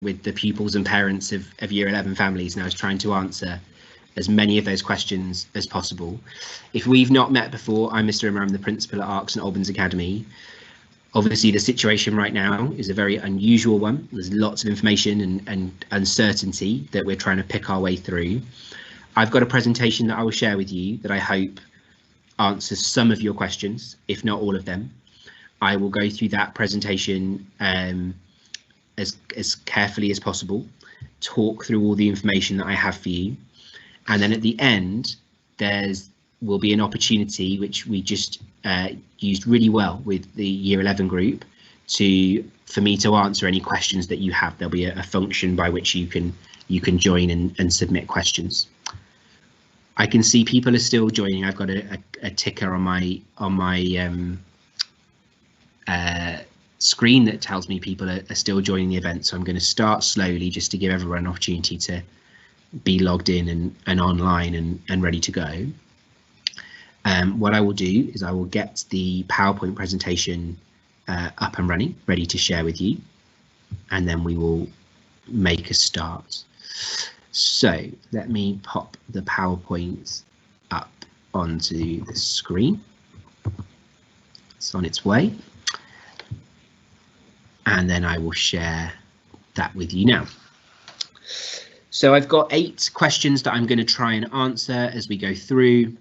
with the pupils and parents of Year 11 families, and I was trying to answer as many of those questions as possible. If we've not met before, I'm Mr. Imran, I'm the principal at Arcs and Albans Academy. Obviously, the situation right now is a very unusual one. There's lots of information and uncertainty that we're trying to pick our way through. I've got a presentation that I will share with you that I hope answers some of your questions, if not all of them. I will go through that presentation as carefully as possible, talk through all the information that I have for you, and then at the end will be an opportunity, which we just used really well with the Year 11 group, for me to answer any questions that you have. There'll be a function by which you can join and submit questions. I can see people are still joining. I've got a ticker on my screen that tells me people are still joining the event, so I'm going to start slowly just to give everyone an opportunity to be logged in and online and ready to go. What I will do is I will get the PowerPoint presentation up and running, ready to share with you, and then we will make a start. So let me pop the PowerPoint up onto the screen. It's on its way. And then I will share that with you now. So I've got 8 questions that I'm going to try and answer as we go through.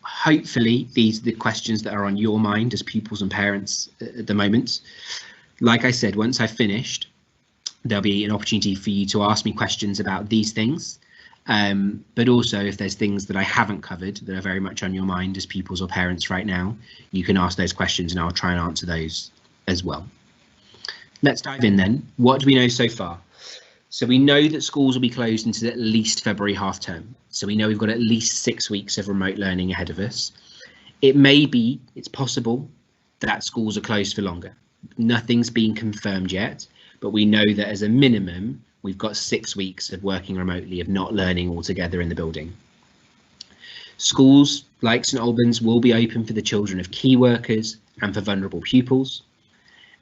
Hopefully these are the questions that are on your mind as pupils and parents at the moment. Like I said, once I've finished, there'll be an opportunity for you to ask me questions about these things. But also, if there's things that I haven't covered that are very much on your mind as pupils or parents right now, you can ask those questions and I'll try and answer those as well. Let's dive in then. What do we know so far? So we know that schools will be closed until at least February half term. So we know we've got at least 6 weeks of remote learning ahead of us. It's possible that schools are closed for longer. Nothing's been confirmed yet, but we know that as a minimum, we've got 6 weeks of working remotely, of not learning all together in the building. Schools like St Albans will be open for the children of key workers and for vulnerable pupils.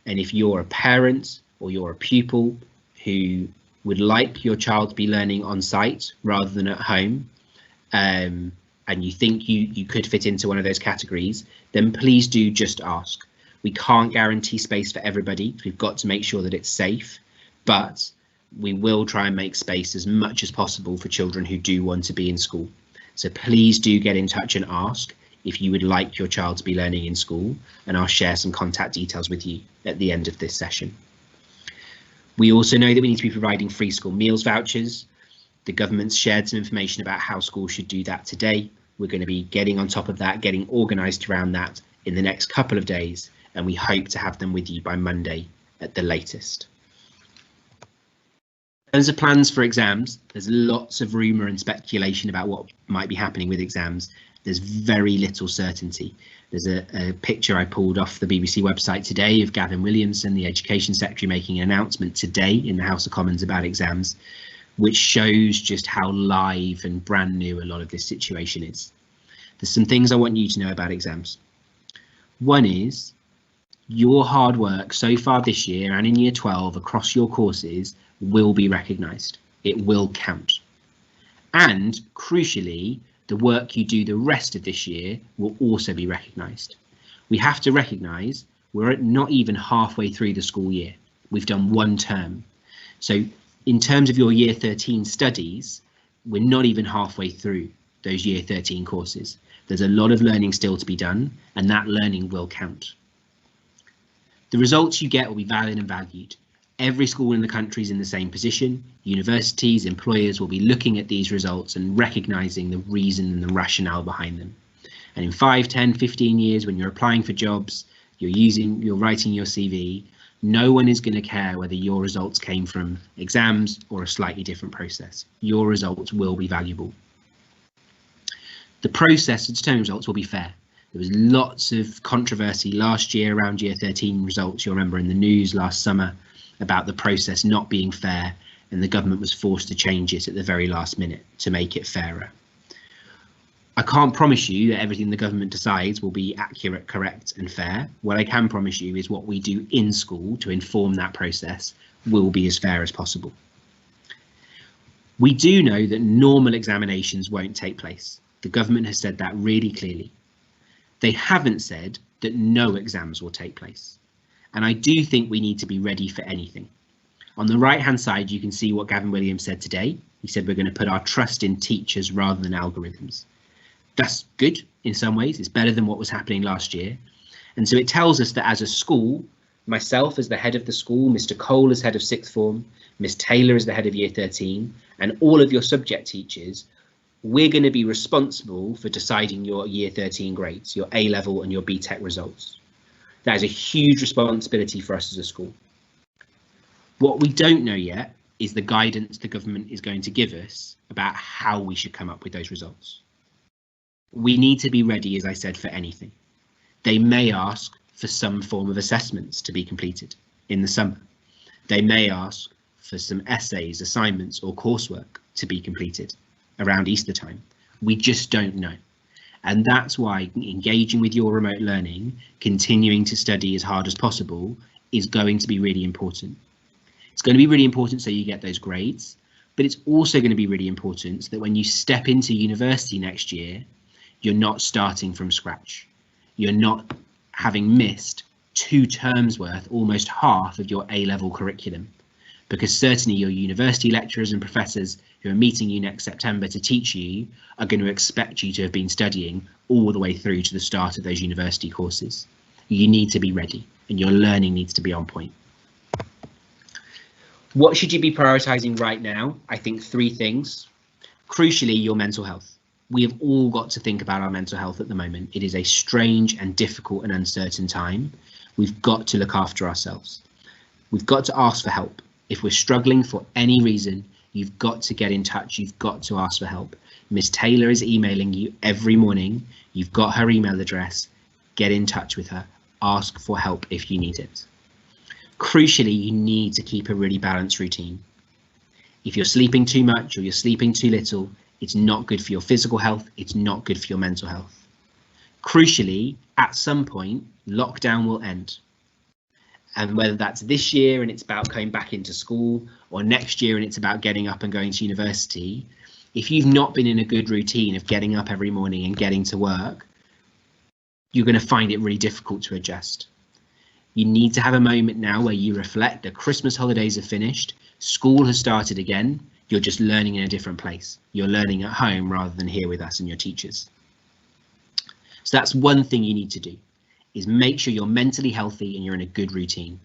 And if you're a parent or you're a pupil who would like your child to be learning on site rather than at home, and you think you could fit into one of those categories, then please do just ask. We can't guarantee space for everybody. We've got to make sure that it's safe, but we will try and make space as much as possible for children who do want to be in school. So please do get in touch and ask if you would like your child to be learning in school, and I'll share some contact details with you at the end of this session. We also know that we need to be providing free school meals vouchers. The government's shared some information about how schools should do that today. We're going to be getting on top of that, getting organised around that in the next couple of days, and we hope to have them with you by Monday at the latest. In terms of plans for exams, there's lots of rumour and speculation about what might be happening with exams. There's very little certainty. There's a picture I pulled off the BBC website today of Gavin Williamson, the Education Secretary, making an announcement today in the House of Commons about exams, which shows just how live and brand new a lot of this situation is. There's some things I want you to know about exams. One is your hard work so far this year and in year 12 across your courses will be recognised. It will count. And crucially, the work you do the rest of this year will also be recognised. We have to recognise we're not even halfway through the school year. We've done one term. So in terms of your year 13 studies, we're not even halfway through those year 13 courses. There's a lot of learning still to be done, and that learning will count. The results you get will be valid and valued. Every school in the country is in the same position. Universities, employers will be looking at these results and recognising the reason and the rationale behind them. And in 5, 10, 15 years, when you're applying for jobs, you're writing your CV, no one is going to care whether your results came from exams or a slightly different process. Your results will be valuable. The process to determine results will be fair. There was lots of controversy last year around year 13 results. You'll remember in the news last summer about the process not being fair, and the government was forced to change it at the very last minute to make it fairer. I can't promise you that everything the government decides will be accurate, correct and fair. What I can promise you is what we do in school to inform that process will be as fair as possible. We do know that normal examinations won't take place. The government has said that really clearly. They haven't said that no exams will take place. And I do think we need to be ready for anything. On the right-hand side, you can see what Gavin Williams said today. He said we're going to put our trust in teachers rather than algorithms. That's good in some ways. It's better than what was happening last year. And so it tells us that as a school, myself as the head of the school, Mr. Cole as head of sixth form, Ms. Taylor as the head of year 13, and all of your subject teachers, we're going to be responsible for deciding your year 13 grades, your A level and your BTEC results. That is a huge responsibility for us as a school. What we don't know yet is the guidance the government is going to give us about how we should come up with those results. We need to be ready, as I said, for anything. They may ask for some form of assessments to be completed in the summer. They may ask for some essays, assignments or coursework to be completed around Easter time. We just don't know. And that's why engaging with your remote learning, continuing to study as hard as possible, is going to be really important. It's going to be really important so you get those grades, but it's also going to be really important so that when you step into university next year, you're not starting from scratch. You're not having missed 2 terms worth, almost half of your A-level curriculum, because certainly your university lecturers and professors who are meeting you next September to teach you are going to expect you to have been studying all the way through to the start of those university courses. You need to be ready and your learning needs to be on point. What should you be prioritising right now? I think 3 things. Crucially, your mental health. We have all got to think about our mental health at the moment. It is a strange and difficult and uncertain time. We've got to look after ourselves. We've got to ask for help. If we're struggling for any reason, you've got to get in touch. You've got to ask for help. Miss Taylor is emailing you every morning. You've got her email address. Get in touch with her. Ask for help if you need it. Crucially, you need to keep a really balanced routine. If you're sleeping too much or you're sleeping too little, it's not good for your physical health. It's not good for your mental health. Crucially, at some point, lockdown will end. And whether that's this year and it's about going back into school, or next year and it's about getting up and going to university, if you've not been in a good routine of getting up every morning and getting to work, you're going to find it really difficult to adjust. You need to have a moment now where you reflect that Christmas holidays are finished, school has started again, you're just learning in a different place. You're learning at home rather than here with us and your teachers. So that's one thing you need to do, is make sure you're mentally healthy and you're in a good routine.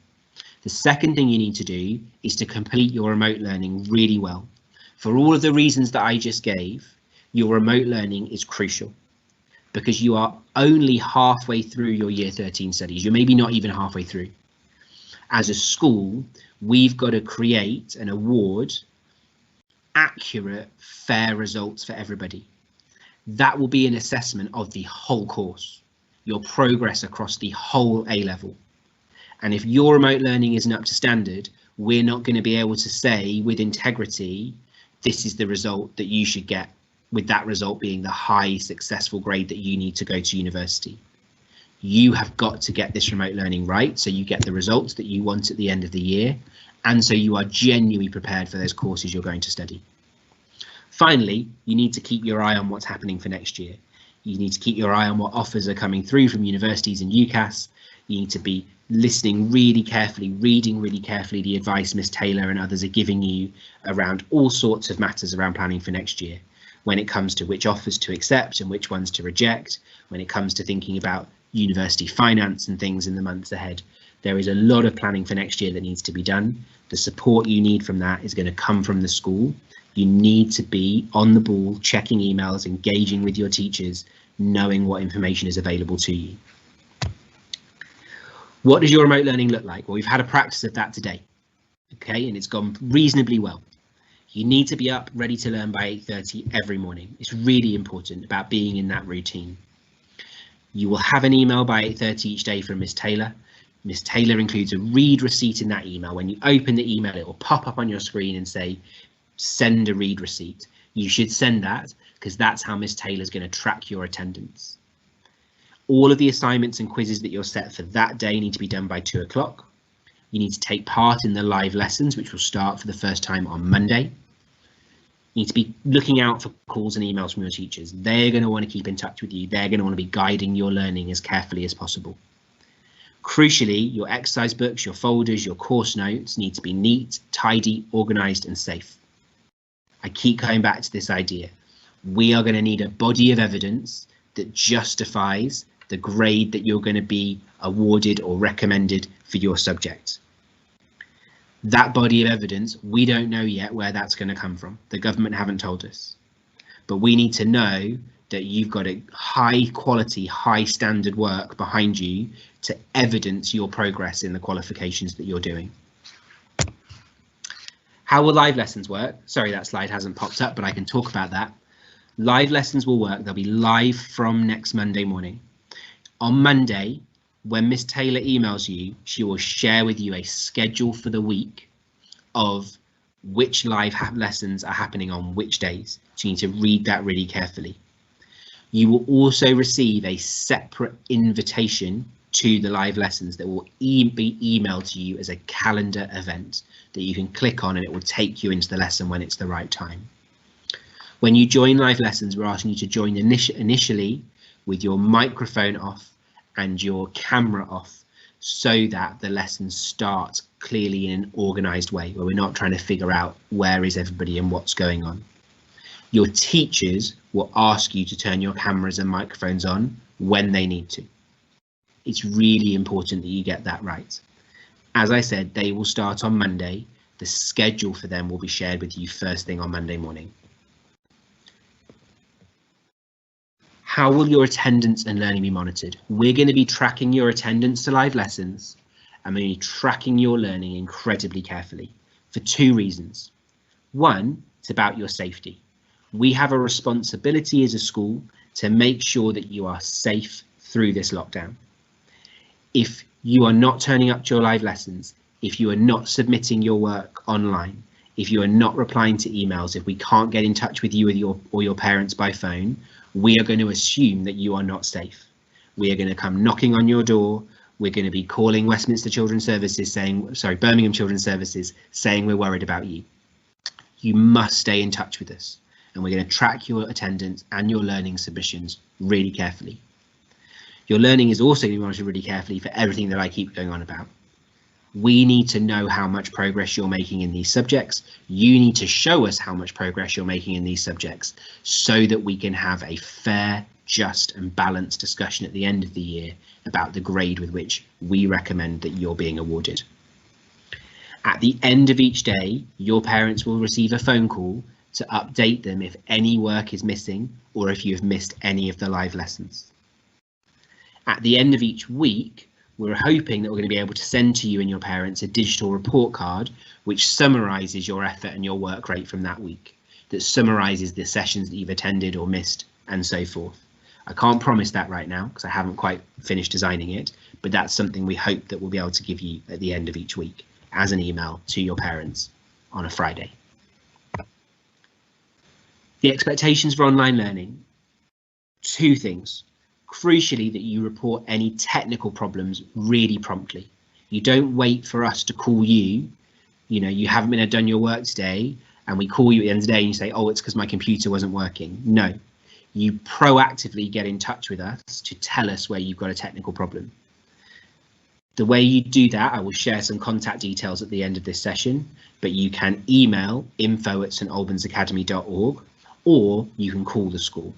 The second thing you need to do is to complete your remote learning really well. For all of the reasons that I just gave, your remote learning is crucial because you are only halfway through your year 13 studies. You're maybe not even halfway through. As a school, we've got to create and award accurate, fair results for everybody. That will be an assessment of the whole course, your progress across the whole A level. And if your remote learning isn't up to standard, we're not going to be able to say with integrity, this is the result that you should get, with that result being the high successful grade that you need to go to university. You have got to get this remote learning right so you get the results that you want at the end of the year, and so you are genuinely prepared for those courses you're going to study. Finally, you need to keep your eye on what's happening for next year. You need to keep your eye on what offers are coming through from universities and UCAS. You need to be listening really carefully, reading really carefully the advice Ms. Taylor and others are giving you around all sorts of matters around planning for next year. When it comes to which offers to accept and which ones to reject, when it comes to thinking about university finance and things in the months ahead. There is a lot of planning for next year that needs to be done. The support you need from that is going to come from the school. You need to be on the ball, checking emails, engaging with your teachers, knowing what information is available to you. What does your remote learning look like? Well, we've had a practice of that today, okay, and it's gone reasonably well. You need to be up ready to learn by 8:30 every morning. It's really important about being in that routine. You will have an email by 8:30 each day from Ms. Taylor. Ms. Taylor includes a read receipt in that email. When you open the email, it will pop up on your screen and say, send a read receipt. You should send that because that's how Miss Taylor's going to track your attendance. All of the assignments and quizzes that you're set for that day need to be done by 2 o'clock. You need to take part in the live lessons, which will start for the first time on Monday. You need to be looking out for calls and emails from your teachers. They're going to want to keep in touch with you. They're going to want to be guiding your learning as carefully as possible. Crucially, your exercise books, your folders, your course notes need to be neat, tidy, organised and safe. I keep coming back to this idea. We are going to need a body of evidence that justifies the grade that you're going to be awarded or recommended for your subject. That body of evidence, we don't know yet where that's going to come from. The government haven't told us. But we need to know that you've got a high quality, high standard work behind you to evidence your progress in the qualifications that you're doing. How will live lessons work? Sorry, that slide hasn't popped up, but I can talk about that. Live lessons will work. They'll be live from next Monday morning. On Monday, when Miss Taylor emails you, she will share with you a schedule for the week of which live lessons are happening on which days. So you need to read that really carefully. You will also receive a separate invitation to the live lessons that will be emailed to you as a calendar event that you can click on, and it will take you into the lesson when it's the right time. When you join live lessons, we're asking you to join initially with your microphone off and your camera off, so that the lesson starts clearly in an organised way, where we're not trying to figure out where is everybody and what's going on. Your teachers will ask you to turn your cameras and microphones on when they need to. It's really important that you get that right. As I said, they will start on Monday. The schedule for them will be shared with you first thing on Monday morning. How will your attendance and learning be monitored? We're going to be tracking your attendance to live lessons, and we're going to be tracking your learning incredibly carefully for 2 reasons. One, it's about your safety. We have a responsibility as a school to make sure that you are safe through this lockdown. If you are not turning up to your live lessons, if you are not submitting your work online, if you are not replying to emails, if we can't get in touch with you or your parents by phone, we are going to assume that you are not safe. We are going to come knocking on your door. We're going to be calling Westminster Children's Services Birmingham Children's Services saying we're worried about you. You must stay in touch with us, and we're going to track your attendance and your learning submissions really carefully. Your learning is also going to be monitored really carefully for everything that I keep going on about. We need to know how much progress you're making in these subjects. You need to show us how much progress you're making in these subjects so that we can have a fair, just and balanced discussion at the end of the year about the grade with which we recommend that you're being awarded. At the end of each day, your parents will receive a phone call to update them if any work is missing or if you have missed any of the live lessons. At the end of each week, we're hoping that we're going to be able to send to you and your parents a digital report card which summarises your effort and your work rate from that week, that summarises the sessions that you've attended or missed and so forth. I can't promise that right now because I haven't quite finished designing it, but that's something we hope that we'll be able to give you at the end of each week as an email to your parents on a Friday. The expectations for online learning. 2 things. Crucially, that you report any technical problems really promptly. You don't wait for us to call you. You haven't been done your work today and we call you at the end of the day and you say, oh, it's because my computer wasn't working. No, you proactively get in touch with us to tell us where you've got a technical problem. The way you do that, I will share some contact details at the end of this session, but you can email info@st.albans.academy.org or you can call the school.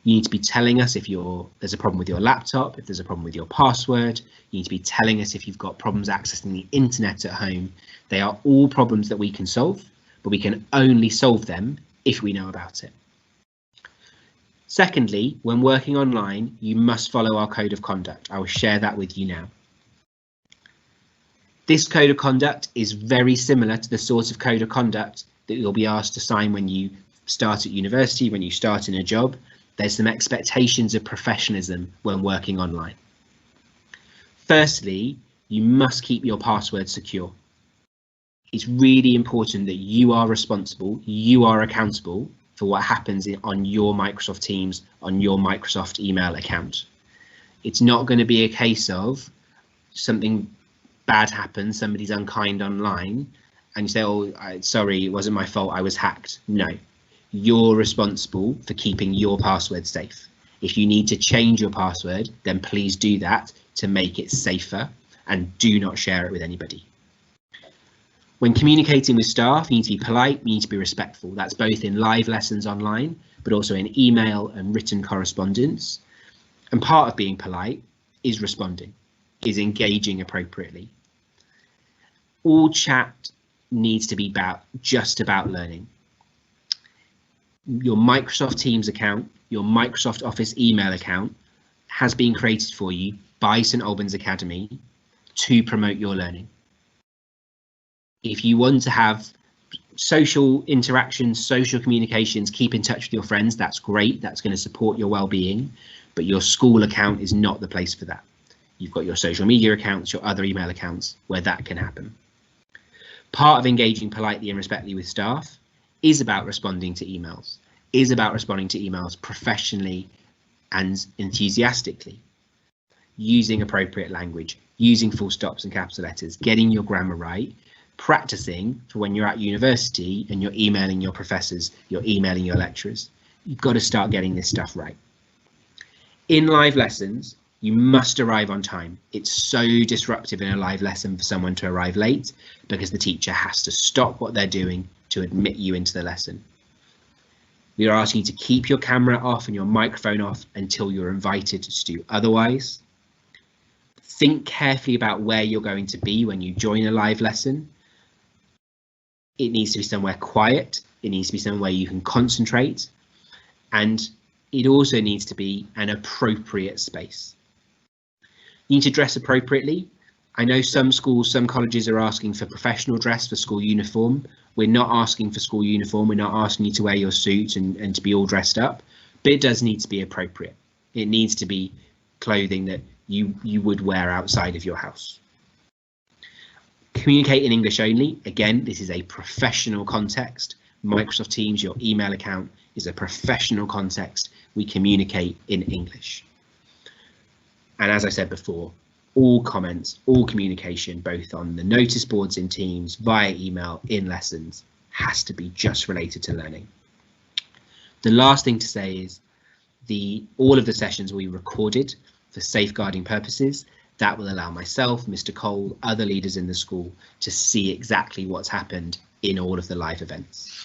You need to be telling us if there's a problem with your laptop, if there's a problem with your password. You need to be telling us if you've got problems accessing the internet at home. They are all problems that we can solve, but we can only solve them if we know about it. Secondly, when working online, you must follow our code of conduct. I will share that with you now. This code of conduct is very similar to the sort of code of conduct that you'll be asked to sign when you start at university, when you start in a job. There's some expectations of professionalism when working online. Firstly, you must keep your password secure. It's really important that you are responsible, you are accountable for what happens on your Microsoft Teams, on your Microsoft email account. It's not going to be a case of something bad happens, somebody's unkind online, and you say, oh, sorry, it wasn't my fault, I was hacked. No, you're responsible for keeping your password safe. If you need to change your password, then please do that to make it safer, and do not share it with anybody. When communicating with staff, you need to be polite, you need to be respectful. That's both in live lessons online, but also in email and written correspondence. And part of being polite is responding, is engaging appropriately. All chat needs to be just about learning. Your Microsoft Teams account, your Microsoft Office email account has been created for you by St Albans Academy to promote your learning. If you want to have social interactions, social communications, keep in touch with your friends, that's great. That's going to support your well-being, but your school account is not the place for that. You've got your social media accounts, your other email accounts where that can happen. Part of engaging politely and respectfully with staff is about responding to emails, professionally and enthusiastically, using appropriate language, using full stops and capital letters, getting your grammar right, practicing for when you're at university and you're emailing your professors, you're emailing your lecturers. You've got to start getting this stuff right. In live lessons, you must arrive on time. It's so disruptive in a live lesson for someone to arrive late because the teacher has to stop what they're doing to admit you into the lesson. We are asking you to keep your camera off and your microphone off until you're invited to do otherwise. Think carefully about where you're going to be when you join a live lesson. It needs to be somewhere quiet. It needs to be somewhere you can concentrate. And it also needs to be an appropriate space. You need to dress appropriately. I know some schools, some colleges are asking for professional dress for school uniform. We're not asking for school uniform. We're not asking you to wear your suit and to be all dressed up, but it does need to be appropriate. It needs to be clothing that you would wear outside of your house. Communicate in English only. Again, this is a professional context. Microsoft Teams, your email account, is a professional context. We communicate in English. And as I said before, all comments, all communication, both on the notice boards in Teams, via email, in lessons, has to be just related to learning. The last thing to say is all of the sessions will be recorded for safeguarding purposes. That will allow myself, Mr. Cole, other leaders in the school to see exactly what's happened in all of the live events.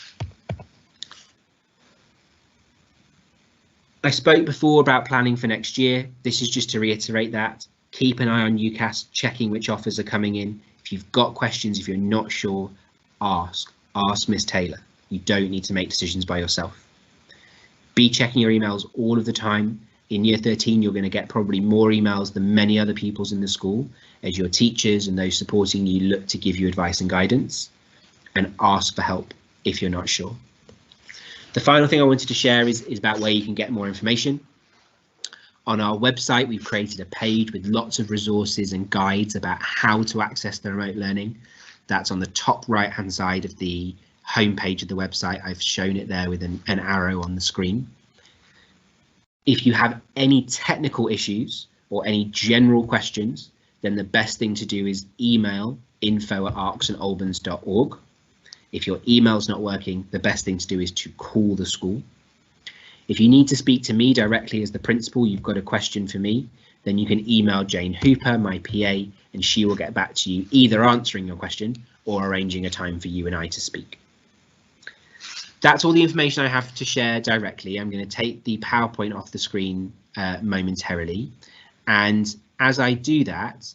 I spoke before about planning for next year. This is just to reiterate that. Keep an eye on UCAS, checking which offers are coming in. If you've got questions, if you're not sure, ask Miss Taylor. You don't need to make decisions by yourself. Be checking your emails all of the time. In year 13, you're going to get probably more emails than many other pupils in the school as your teachers and those supporting you look to give you advice and guidance, and ask for help if you're not sure. The final thing I wanted to share is about where you can get more information. On our website, we've created a page with lots of resources and guides about how to access the remote learning. That's on the top right hand side of the homepage of the website. I've shown it there with an arrow on the screen. If you have any technical issues or any general questions, then the best thing to do is email info@arksandalbans.org. If your email's not working, the best thing to do is to call the school. If you need to speak to me directly as the principal, you've got a question for me, then you can email Jane Hooper, my PA, and she will get back to you, either answering your question or arranging a time for you and I to speak. That's all the information I have to share directly. I'm going to take the PowerPoint off the screen momentarily. And as I do that,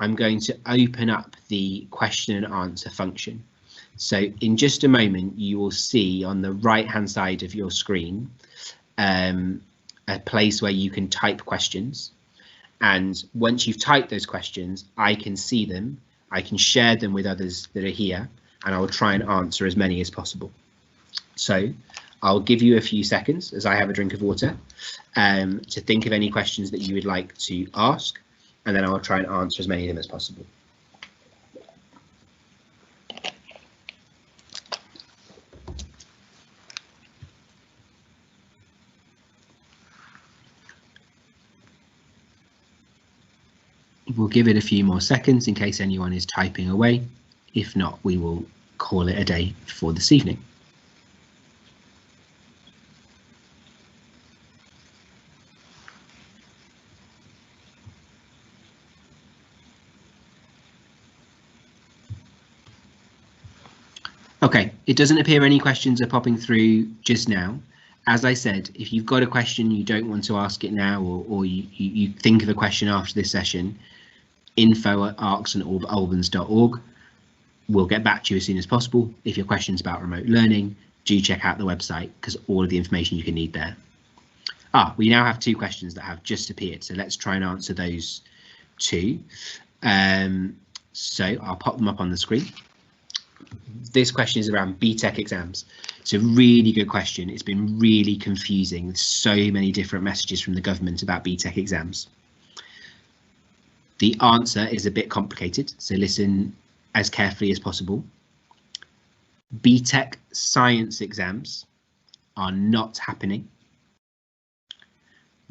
I'm going to open up the question and answer function. So in just a moment, you will see on the right hand side of your screen a place where you can type questions. And once you've typed those questions, I can see them. I can share them with others that are here, and I will try and answer as many as possible. So I'll give you a few seconds as I have a drink of water to think of any questions that you would like to ask, and then I'll try and answer as many of them as possible. we'll give it a few more seconds in case anyone is typing away. If not, we will call it a day for this evening. Okay, it doesn't appear any questions are popping through just now. As I said, if you've got a question, you don't want to ask it now, or you think of a question after this session, info@arksandalbans.org. We'll get back to you as soon as possible. If your question's about remote learning, do check out the website because all of the information you can need there. We now have 2 questions that have just appeared, so let's try and answer those 2. So I'll pop them up on the screen. This question is around BTEC exams. It's a really good question. It's been really confusing with so many different messages from the government about BTEC exams. The answer is a bit complicated, so listen as carefully as possible. BTEC science exams are not happening.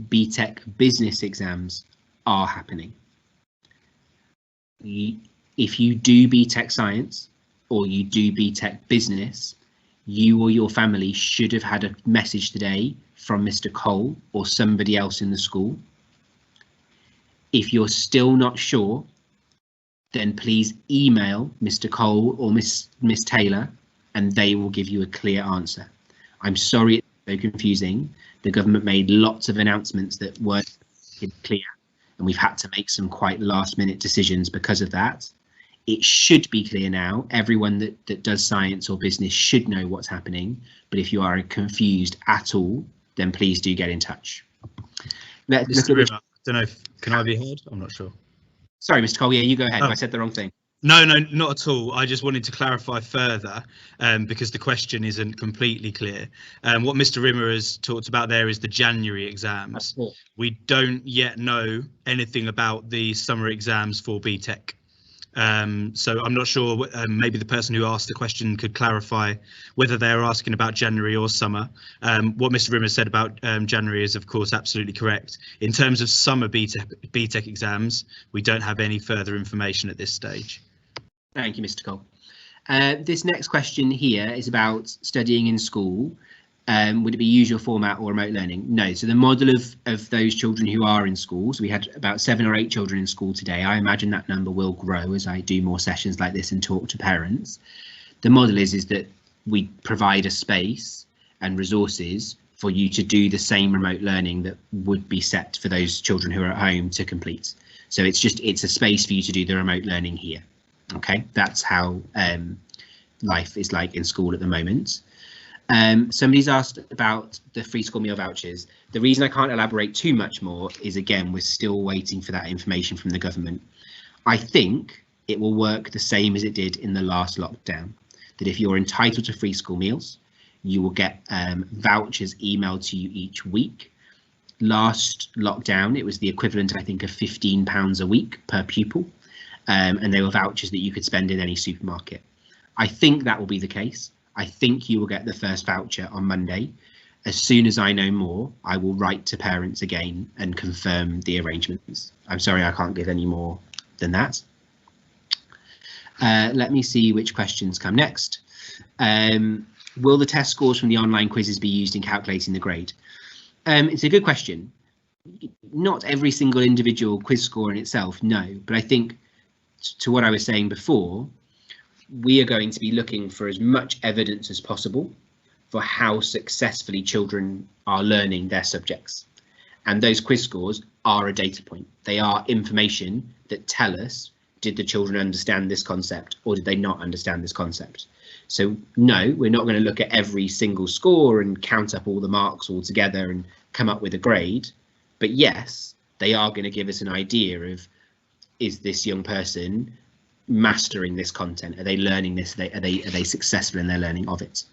BTEC business exams are happening. If you do BTEC science or you do BTEC business, you or your family should have had a message today from Mr. Cole or somebody else in the school. If you're still not sure, then please email Mr. Cole or Miss Taylor and they will give you a clear answer. I'm sorry it's so confusing. The government made lots of announcements that weren't clear and we've had to make some quite last-minute decisions because of that. It should be clear now. Everyone that does science or business should know what's happening. But if you are confused at all, then please do get in touch. Mr. Rimmer, I don't know, can I be heard? I'm not sure. Sorry, Mr. Cole, yeah, you go ahead. I said the wrong thing. No, not at all. I just wanted to clarify further because the question isn't completely clear. What Mr. Rimmer has talked about there is the January exams. We don't yet know anything about the summer exams for BTEC. So I'm not sure, maybe the person who asked the question could clarify whether they're asking about January or summer. What Mr. Rimmer said about January is of course absolutely correct. In terms of summer BTEC exams, we don't have any further information at this stage. Thank you, Mr. Cole. This next question here is about studying in school. Would it be usual format or remote learning? No. So the model of those children who are in school, so we had about 7 or 8 children in school today. I imagine that number will grow as I do more sessions like this and talk to parents. The model is that we provide a space and resources for you to do the same remote learning that would be set for those children who are at home to complete. So it's a space for you to do the remote learning here. Okay, that's how life is like in school at the moment. Somebody's asked about the free school meal vouchers. The reason I can't elaborate too much more is, again, we're still waiting for that information from the government. I think it will work the same as it did in the last lockdown, that if you're entitled to free school meals, you will get vouchers emailed to you each week. Last lockdown, it was the equivalent, I think, of £15 a week per pupil, and they were vouchers that you could spend in any supermarket. I think that will be the case. I think you will get the first voucher on Monday. As soon as I know more, I will write to parents again and confirm the arrangements. I'm sorry, I can't give any more than that. Let me see which questions come next. Will the test scores from the online quizzes be used in calculating the grade? It's a good question. Not every single individual quiz score in itself, no, but I think to what I was saying before, we are going to be looking for as much evidence as possible for how successfully children are learning their subjects. And those quiz scores are a data point. They are information that tell us, did the children understand this concept or did they not understand this concept? So no, we're not going to look at every single score and count up all the marks all together and come up with a grade. But yes, they are going to give us an idea of, is this young person mastering this content? Are they learning this? Are they successful in their learning of it?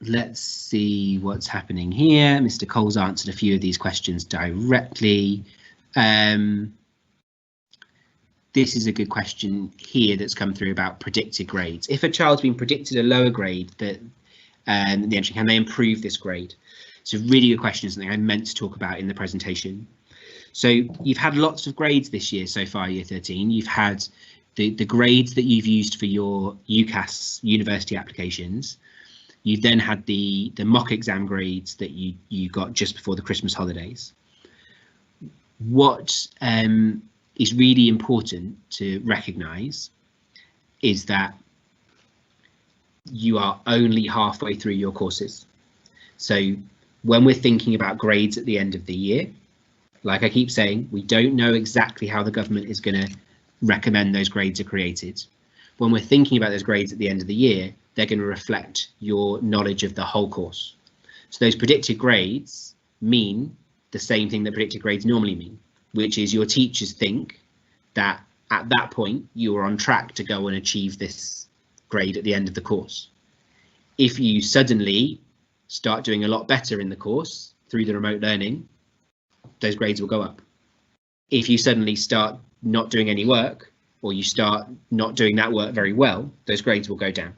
Let's see what's happening here. Mr. Cole's answered a few of these questions directly. This is a good question here that's come through about predicted grades. If a child's been predicted a lower grade, that the entry, can they improve this grade? It's a really good question, something I meant to talk about in the presentation. So you've had lots of grades this year so far, year 13. You've had the grades that you've used for your UCAS university applications. You've then had the mock exam grades that you got just before the Christmas holidays. What is really important to recognise is that you are only halfway through your courses. So when we're thinking about grades at the end of the year, like I keep saying, we don't know exactly how the government is going to recommend those grades are created. When we're thinking about those grades at the end of the year, they're going to reflect your knowledge of the whole course. So those predicted grades mean the same thing that predicted grades normally mean, which is your teachers think that at that point you are on track to go and achieve this grade at the end of the course. If you suddenly start doing a lot better in the course through the remote learning, those grades will go up. If you suddenly start not doing any work, or you start not doing that work very well, those grades will go down.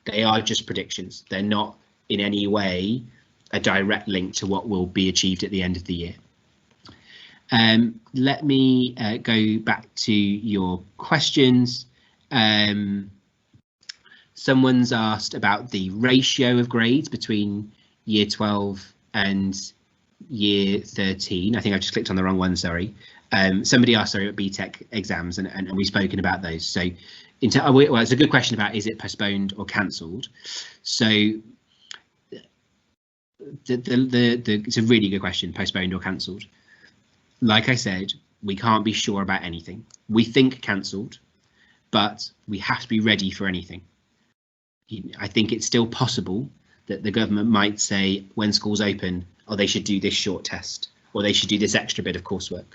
They are just predictions. They're not in any way a direct link to what will be achieved at the end of the year. Let me go back to your questions. Someone's asked about the ratio of grades between year 12 and year 13. I think I just clicked on the wrong one, sorry. Somebody asked, sorry, about BTEC exams, and we've spoken about those. So, well, it's a good question about is it postponed or cancelled. So, it's a really good question, postponed or cancelled. Like I said, we can't be sure about anything. We think cancelled, but we have to be ready for anything. I think it's still possible that the government might say when schools open, oh, they should do this short test, or they should do this extra bit of coursework.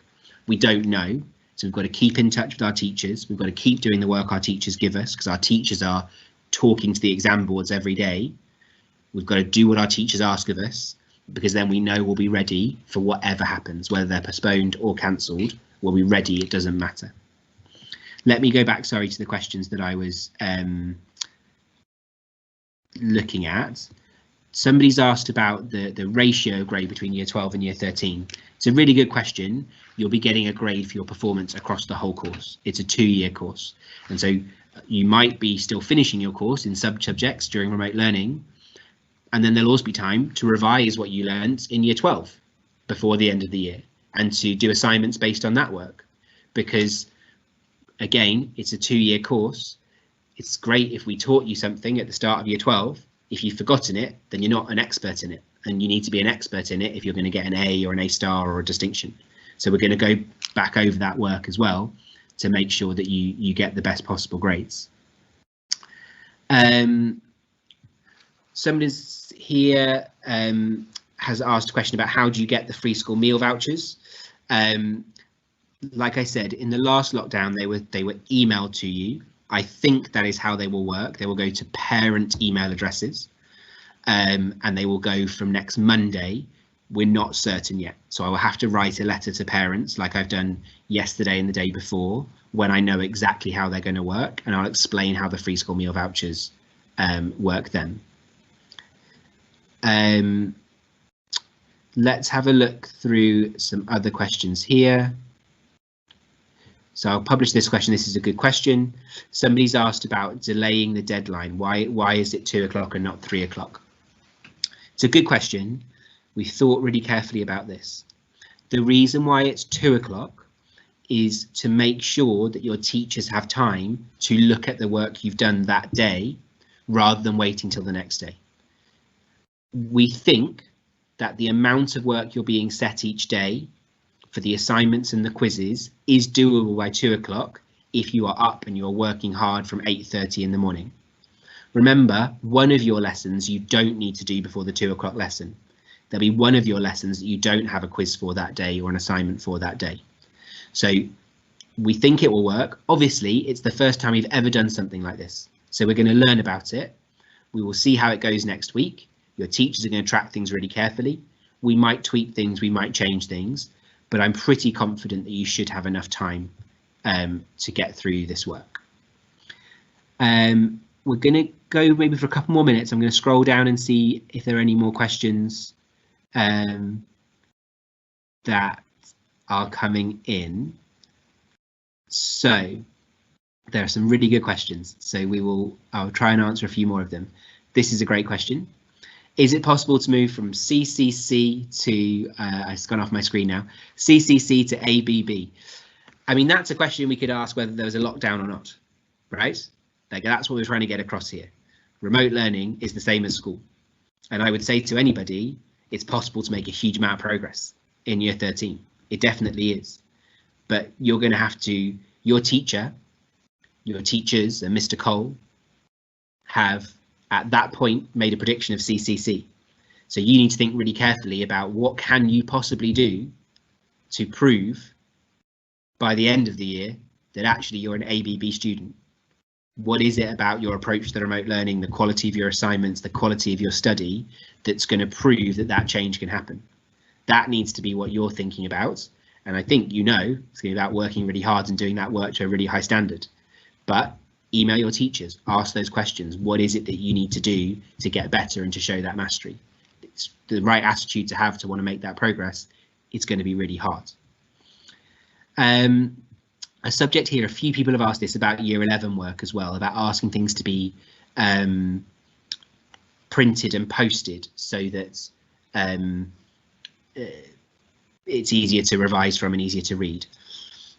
We don't know, so we've got to keep in touch with our teachers. We've got to keep doing the work our teachers give us, because our teachers are talking to the exam boards every day. We've got to do what our teachers ask of us, because then we know we'll be ready for whatever happens, whether they're postponed or cancelled. We'll be ready, it doesn't matter. Let me go back, sorry, to the questions that I was looking at. Somebody's asked about the ratio grade between year 12 and year 13. It's a really good question. You'll be getting a grade for your performance across the whole course. It's a 2-year course, and so you might be still finishing your course in subjects during remote learning, and then there'll also be time to revise what you learned in year 12 before the end of the year, and to do assignments based on that work. Because again, it's a 2-year course. It's great if we taught you something at the start of year 12. If you've forgotten it, then you're not an expert in it, and you need to be an expert in it if you're going to get an A or an A* or a distinction. So we're going to go back over that work as well to make sure that you get the best possible grades. Somebody's here has asked a question about how do you get the free school meal vouchers. Like I said, in the last lockdown, they were emailed to you. I think that is how they will work. They will go to parent email addresses, and they will go from next Monday. We're not certain yet, so I will have to write a letter to parents like I've done yesterday and the day before when I know exactly how they're going to work, and I'll explain how the free school meal vouchers work then. Let's have a look through some other questions here. So I'll publish this question. This is a good question. Somebody's asked about delaying the deadline. Why is it 2 o'clock and not 3 o'clock? It's a good question. We thought really carefully about this. The reason why it's 2 o'clock is to make sure that your teachers have time to look at the work you've done that day rather than waiting till the next day. We think that the amount of work you're being set each day for the assignments and the quizzes is doable by 2 o'clock if you are up and you're working hard from 8:30 in the morning. Remember, one of your lessons you don't need to do before the 2 o'clock lesson. There'll be one of your lessons that you don't have a quiz for that day or an assignment for that day. So we think it will work. Obviously, it's the first time we've ever done something like this. So we're going to learn about it. We will see how it goes next week. Your teachers are going to track things really carefully. We might tweak things, we might change things, but I'm pretty confident that you should have enough time to get through this work. We're going to go maybe for a couple more minutes. I'm going to scroll down and see if there are any more questions that are coming in. So there are some really good questions. So I'll try and answer a few more of them. This is a great question. Is it possible to move from CCC to, it's gone off my screen now, CCC to ABB? I mean, that's a question we could ask whether there was a lockdown or not, right? Like, that's what we're trying to get across here. Remote learning is the same as school. And I would say to anybody, it's possible to make a huge amount of progress in year 13. It definitely is. But you're going to have to, your teachers and Mr. Cole have at that point made a prediction of CCC. So you need to think really carefully about what can you possibly do to prove by the end of the year that actually you're an ABB student. What is it about your approach to remote learning, the quality of your assignments, the quality of your study that's going to prove that that change can happen? That needs to be what you're thinking about. And I think it's going to be about working really hard and doing that work to a really high standard. But email your teachers, ask those questions. What is it that you need to do to get better and to show that mastery? It's the right attitude to have to want to make that progress. It's going to be really hard. A subject here, a few people have asked this about year 11 work as well, about asking things to be printed and posted so that it's easier to revise from and easier to read.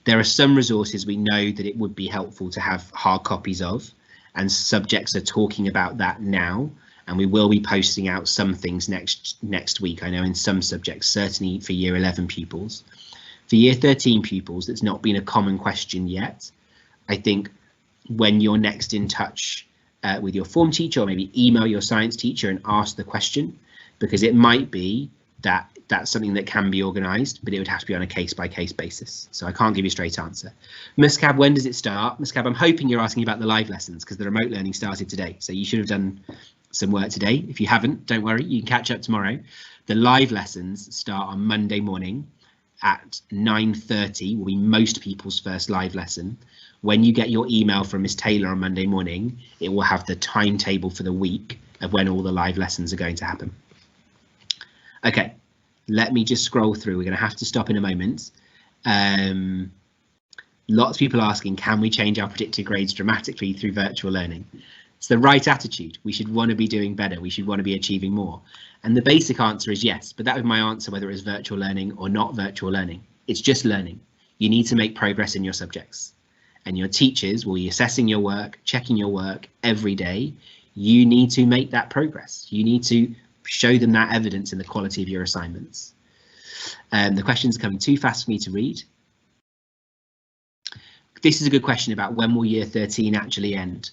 There are some resources we know that it would be helpful to have hard copies of, and subjects are talking about that now, and we will be posting out some things next week. I know in some subjects, certainly for year 11 pupils. For year 13 pupils, that's not been a common question yet. I think when you're next in touch with your form teacher, or maybe email your science teacher and ask the question, because it might be that that's something that can be organised, but it would have to be on a case-by-case basis. So I can't give you a straight answer. Muscab, when does it start? Muscab, I'm hoping you're asking about the live lessons, because the remote learning started today. So you should have done some work today. If you haven't, don't worry, you can catch up tomorrow. The live lessons start on Monday morning at 9:30, will be most people's first live lesson. When you get your email from Miss Taylor on Monday morning, it will have the timetable for the week of when all the live lessons are going to happen. Okay, let me just scroll through. We're going to have to stop in a moment. Lots of people asking, can we change our predicted grades dramatically through virtual learning? It's the right attitude. We should want to be doing better. We should want to be achieving more. And the basic answer is yes, but that was my answer, whether it's virtual learning or not virtual learning. It's just learning. You need to make progress in your subjects, and your teachers will be assessing your work, checking your work every day. You need to make that progress. You need to show them that evidence in the quality of your assignments. The questions are coming too fast for me to read. This is a good question about when will year 13 actually end?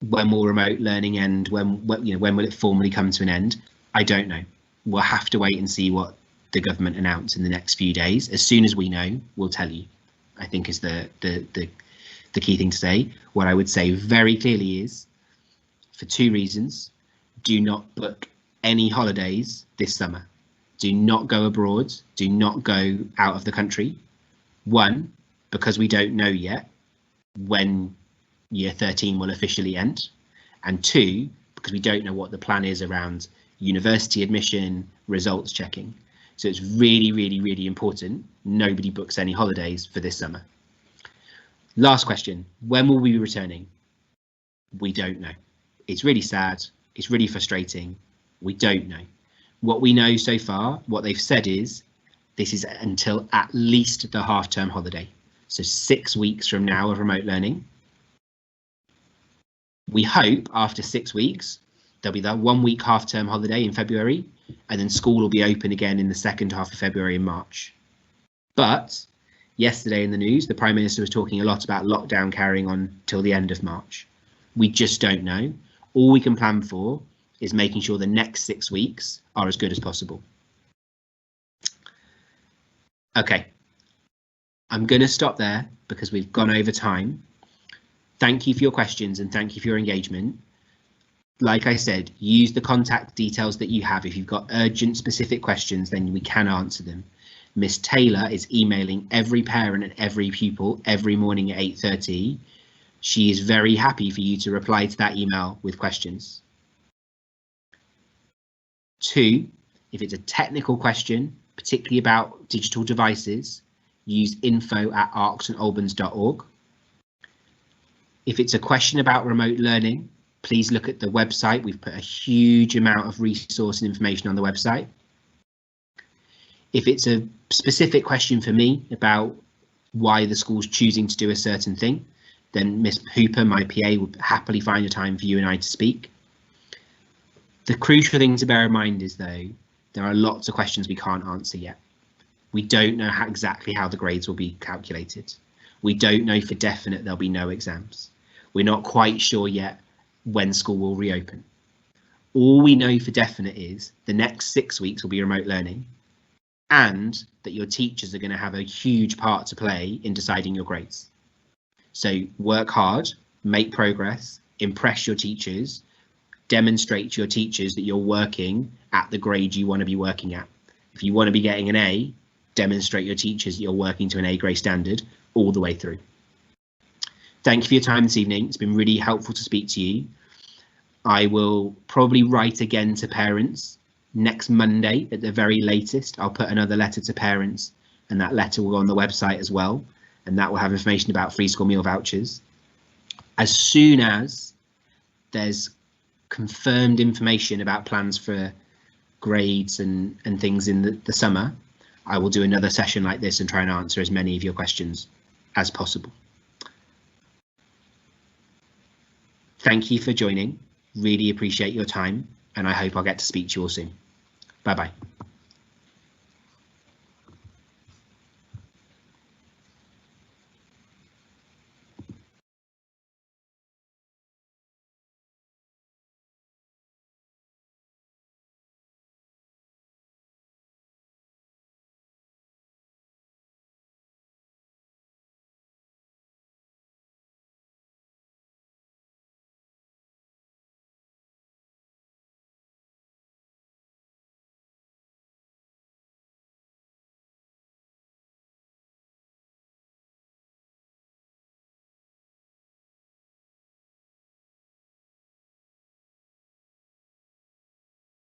When will remote learning end? When will it formally come to an end? I don't know. We'll have to wait and see what the government announce in the next few days. As soon as we know, we'll tell you, I think is the key thing to say. What I would say very clearly is, for two reasons, do not book any holidays this summer. Do not go abroad. Do not go out of the country. One, because we don't know yet when year 13 will officially end. And two, because we don't know what the plan is around university admission, results checking. So it's really, really, really important nobody books any holidays for this summer. Last question, when will we be returning? We don't know. It's really sad. It's really frustrating. We don't know. What we know so far, what they've said is, this is until at least the half-term holiday. So 6 weeks from now of remote learning. We hope after 6 weeks, there'll be that 1 week half-term holiday in February, and then school will be open again in the second half of February and March. But yesterday in the news, the Prime Minister was talking a lot about lockdown carrying on till the end of March. We just don't know. All we can plan for is making sure the next 6 weeks are as good as possible. Okay, I'm going to stop there because we've gone over time. Thank you for your questions and thank you for your engagement. Like I said, use the contact details that you have. If you've got urgent specific questions, then we can answer them. Miss Taylor is emailing every parent and every pupil every morning at 8:30. She is very happy for you to reply to that email with questions. 2, If it's a technical question, particularly about digital devices, use info@arksandalbans.org. If it's a question about remote learning, please look at the website. We've put a huge amount of resource and information on the website. If it's a specific question for me about why the school's choosing to do a certain thing, then Miss Hooper, my PA, will happily find a time for you and I to speak. The crucial thing to bear in mind is, though, there are lots of questions we can't answer yet. We don't know exactly how the grades will be calculated. We don't know for definite there'll be no exams. We're not quite sure yet when school will reopen. All we know for definite is the next 6 weeks will be remote learning, and that your teachers are going to have a huge part to play in deciding your grades. So work hard, make progress, impress your teachers, demonstrate to your teachers that you're working at the grade you want to be working at. If you want to be getting an A, demonstrate your teachers that you're working to an A grade standard all the way through. Thank you for your time this evening. It's been really helpful to speak to you. I will probably write again to parents next Monday at the very latest. I'll put another letter to parents, and that letter will go on the website as well, and that will have information about free school meal vouchers. As soon as there's confirmed information about plans for grades and things in the summer, I will do another session like this and try and answer as many of your questions as possible. Thank you for joining. Really appreciate your time, and I hope I'll get to speak to you all soon. Bye-bye.